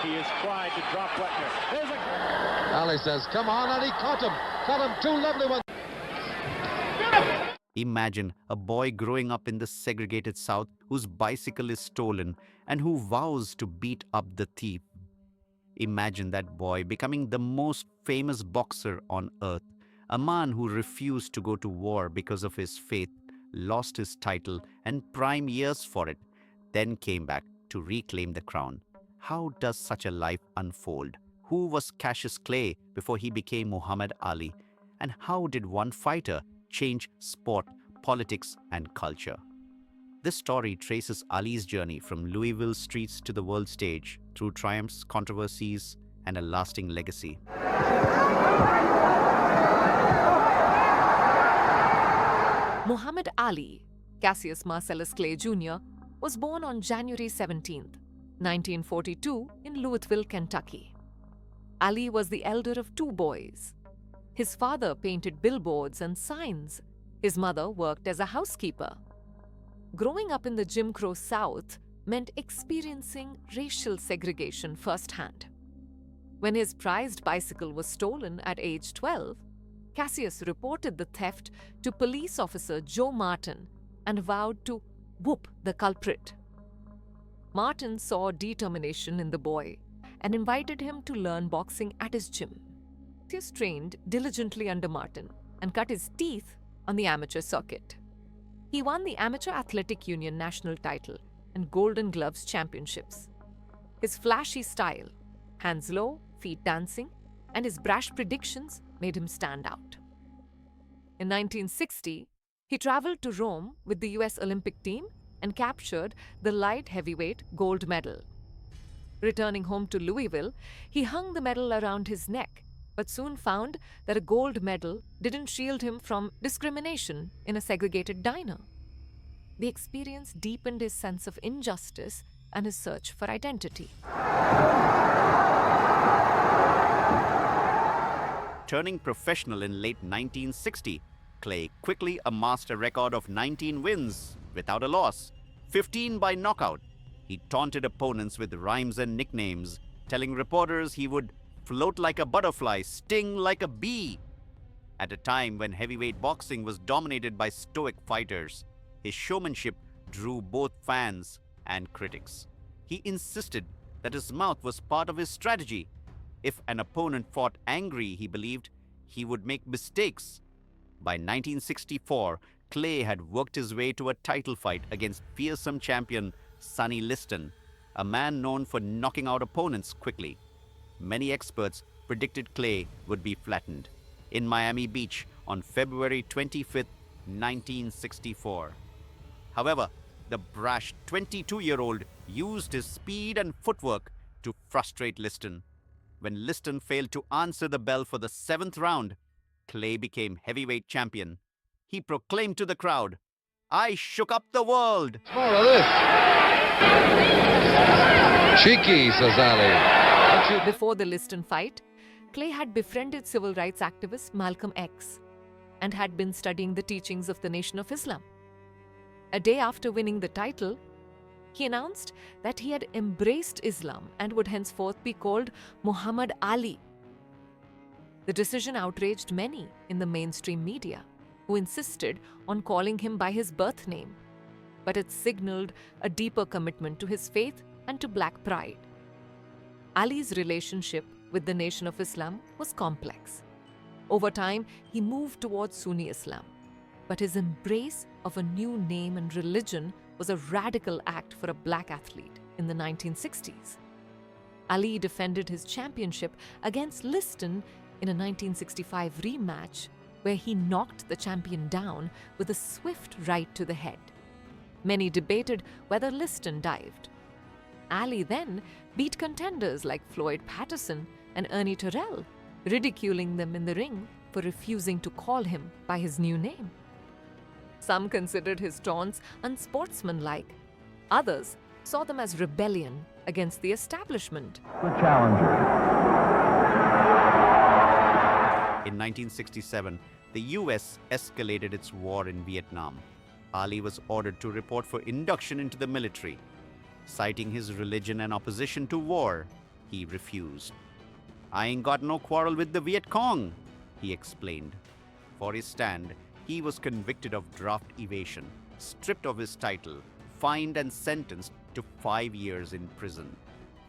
He has tried to drop Wetner. There's a... Ali says, come on, and he caught him. Caught him, two lovely ones. Imagine a boy growing up in the segregated South whose bicycle is stolen and who vows to beat up the thief. Imagine that boy becoming the most famous boxer on earth, a man who refused to go to war because of his faith, lost his title and prime years for it, then came back to reclaim the crown. How does such a life unfold? Who was Cassius Clay before he became Muhammad Ali? And how did one fighter change sport, politics, and culture? This story traces Ali's journey from Louisville streets to the world stage through triumphs, controversies, and a lasting legacy. Muhammad Ali, Cassius Marcellus Clay Jr., was born on January 17, 1942, in Louisville, Kentucky. Ali was the elder of two boys. His father painted billboards and signs. His mother worked as a housekeeper. Growing up in the Jim Crow South meant experiencing racial segregation firsthand. When his prized bicycle was stolen at age 12, Cassius reported the theft to police officer Joe Martin and vowed to whoop the culprit. Martin saw determination in the boy and invited him to learn boxing at his gym. Cassius trained diligently under Martin and cut his teeth on the amateur circuit. He won the Amateur Athletic Union national title and Golden Gloves championships. His flashy style, hands low, feet dancing, and his brash predictions made him stand out. In 1960, he traveled to Rome with the US Olympic team and captured the light heavyweight gold medal. Returning home to Louisville, he hung the medal around his neck, but soon found that a gold medal didn't shield him from discrimination in a segregated diner. The experience deepened his sense of injustice and his search for identity. Turning professional in late 1960, Clay quickly amassed a record of 19 wins without a loss, 15 by knockout. He taunted opponents with rhymes and nicknames, telling reporters he would float like a butterfly, sting like a bee. At a time when heavyweight boxing was dominated by stoic fighters, his showmanship drew both fans and critics. He insisted that his mouth was part of his strategy. If an opponent fought angry, he believed he would make mistakes. By 1964, Clay had worked his way to a title fight against fearsome champion Sonny Liston, a man known for knocking out opponents quickly. Many experts predicted Clay would be flattened in Miami Beach on February 25, 1964. However, the brash 22-year-old used his speed and footwork to frustrate Liston. When Liston failed to answer the bell for the 7th round, Clay became heavyweight champion. He proclaimed to the crowd, "I shook up the world." More of this. Cheeky, says Ali. Before the Liston fight, Clay had befriended civil rights activist Malcolm X and had been studying the teachings of the Nation of Islam. A day after winning the title, he announced that he had embraced Islam and would henceforth be called Muhammad Ali. The decision outraged many in the mainstream media, who insisted on calling him by his birth name, but it signaled a deeper commitment to his faith and to black pride. Ali's relationship with the Nation of Islam was complex. Over time, he moved towards Sunni Islam, but his embrace of a new name and religion was a radical act for a black athlete in the 1960s. Ali defended his championship against Liston in a 1965 rematch where he knocked the champion down with a swift right to the head. Many debated whether Liston dived. Ali then beat contenders like Floyd Patterson and Ernie Terrell, ridiculing them in the ring for refusing to call him by his new name. Some considered his taunts unsportsmanlike. Others saw them as rebellion against the establishment. The challenger. In 1967, the US escalated its war in Vietnam. Ali was ordered to report for induction into the military. Citing his religion and opposition to war, He refused. "I ain't got no quarrel with the Viet Cong," he explained. For his stand, he was convicted of draft evasion, stripped of his title, fined and sentenced to 5 years in prison.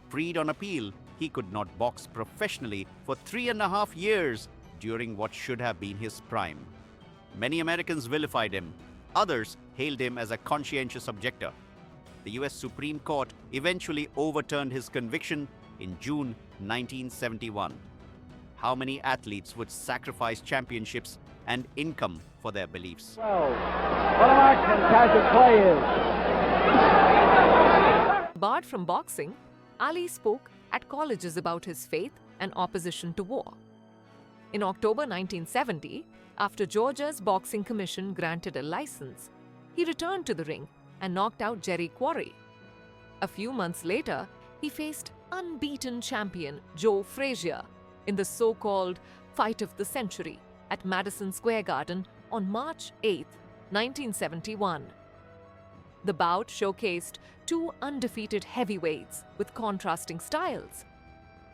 Freed on appeal, he could not box professionally for 3.5 years during what should have been his prime. Many Americans vilified him. Others hailed him as a conscientious objector. The US Supreme Court eventually overturned his conviction in June 1971. How many athletes would sacrifice championships and income for their beliefs? Well, what a marksman Cassius Clay is. Barred from boxing, Ali spoke at colleges about his faith and opposition to war. In October 1970, after Georgia's Boxing Commission granted a license, he returned to the ring and knocked out Jerry Quarry. A few months later, he faced unbeaten champion Joe Frazier in the so-called Fight of the Century at Madison Square Garden on March 8, 1971. The bout showcased two undefeated heavyweights with contrasting styles.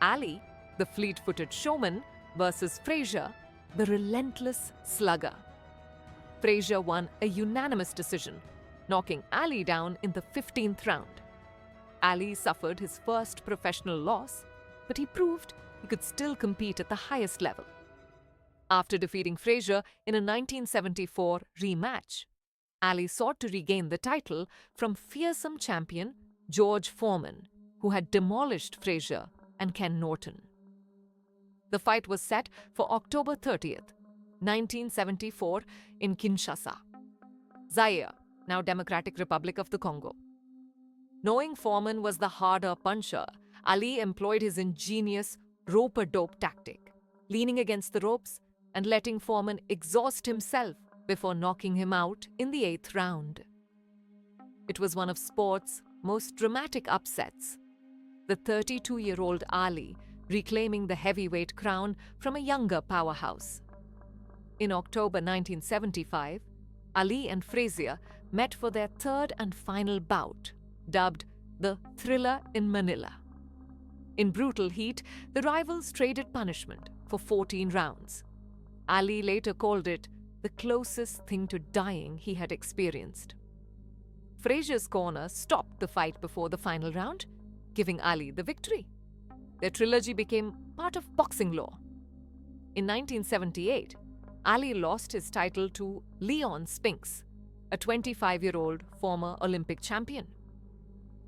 Ali, the fleet-footed showman, versus Frazier, the relentless slugger. Frazier won a unanimous decision, knocking Ali down in the 15th round. Ali suffered his first professional loss, but he proved he could still compete at the highest level. After defeating Frazier in a 1974 rematch, Ali sought to regain the title from fearsome champion George Foreman, who had demolished Frazier and Ken Norton. The fight was set for October 30th, 1974 in Kinshasa, Zaire, now Democratic Republic of the Congo. Knowing Foreman was the harder puncher, Ali employed his ingenious rope-a-dope tactic, leaning against the ropes and letting Foreman exhaust himself before knocking him out in the 8th round. It was one of sport's most dramatic upsets, the 32-year-old Ali reclaiming the heavyweight crown from a younger powerhouse. In October 1975, Ali and Frazier met for their third and final bout, dubbed the Thriller in Manila. In brutal heat, the rivals traded punishment for 14 rounds. Ali later called it the closest thing to dying he had experienced. Frazier's corner stopped the fight before the final round, giving Ali the victory. Their trilogy became part of boxing law. In 1978, Ali lost his title to Leon Spinks, a 25-year-old former Olympic champion.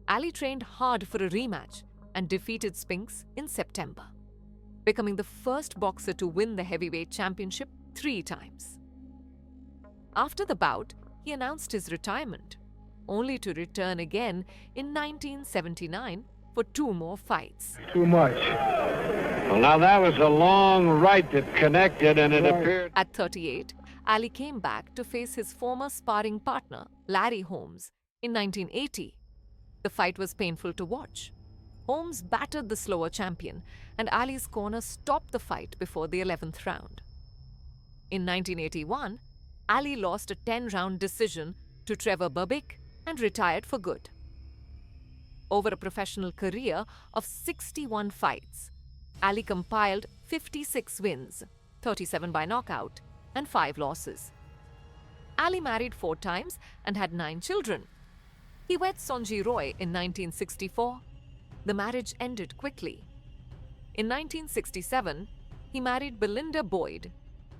Ali trained hard for a rematch and defeated Spinks in September, becoming the first boxer to win the heavyweight championship 3 times. After the bout, he announced his retirement, only to return again in 1979 for 2 more fights. Too much. Well, now that was a long right that connected, and it appeared. At 38, Ali came back to face his former sparring partner, Larry Holmes, in 1980. The fight was painful to watch. Holmes battered the slower champion, and Ali's corner stopped the fight before the 11th round. In 1981, Ali lost a 10-round decision to Trevor Berbick and retired for good. Over a professional career of 61 fights, Ali compiled 56 wins, 37 by knockout, and 5 losses. Ali married 4 times and had 9 children. He wed Sonji Roy in 1964. The marriage ended quickly. In 1967, he married Belinda Boyd,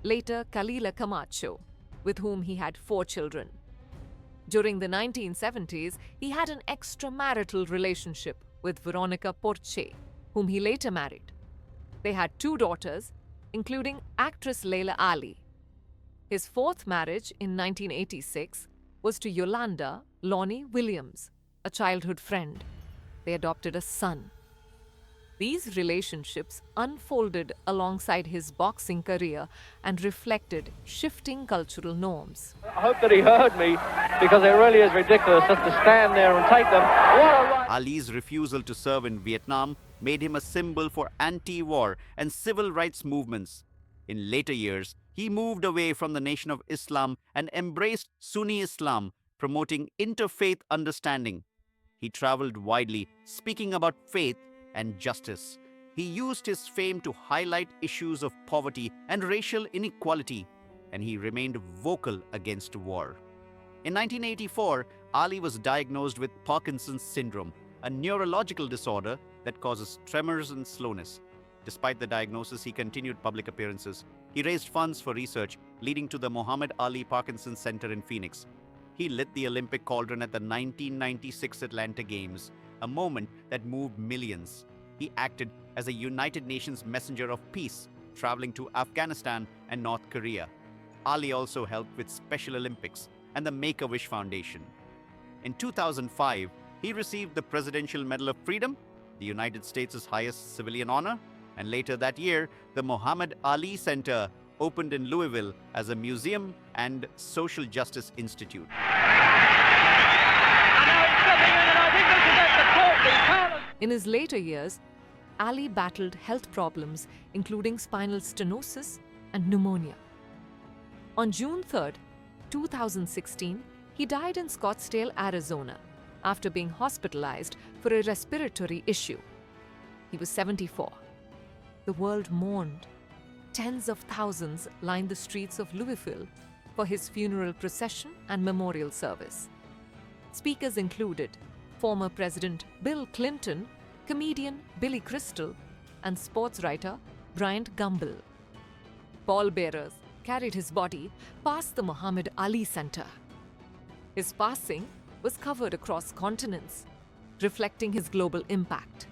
later Kalila Camacho, with whom he had 4 children. During the 1970s, he had an extramarital relationship with Veronica Porche, whom he later married. They had 2 daughters, including actress Leila Ali. His 4th marriage in 1986 was to Yolanda Lonnie Williams, a childhood friend. They adopted a son. These relationships unfolded alongside his boxing career and reflected shifting cultural norms. I hope that he heard me, because it really is ridiculous just to stand there and take them. What a right. Ali's refusal to serve in Vietnam made him a symbol for anti-war and civil rights movements. In later years, he moved away from the Nation of Islam and embraced Sunni Islam, promoting interfaith understanding. He traveled widely, speaking about faith and justice. He used his fame to highlight issues of poverty and racial inequality, and he remained vocal against war. In 1984, Ali was diagnosed with Parkinson's syndrome, a neurological disorder that causes tremors and slowness. Despite the diagnosis, he continued public appearances. He raised funds for research, leading to the Muhammad Ali Parkinson Center in Phoenix. He lit the Olympic cauldron at the 1996 Atlanta Games, a moment that moved millions. He acted as a United Nations messenger of peace, traveling to Afghanistan and North Korea. Ali also helped with Special Olympics and the Make-A-Wish Foundation. In 2005, he received the Presidential Medal of Freedom, the United States' highest civilian honor, and later that year, the Muhammad Ali Center opened in Louisville as a museum and social justice institute. In his later years, Ali battled health problems including spinal stenosis and pneumonia. On June 3, 2016, he died in Scottsdale, Arizona, after being hospitalized for a respiratory issue. He was 74. The world mourned. Tens of thousands lined the streets of Louisville for his funeral procession and memorial service. Speakers included former President Bill Clinton, comedian Billy Crystal, and sports writer Bryant Gumbel. Pallbearers carried his body past the Muhammad Ali Center. His passing was covered across continents, reflecting his global impact.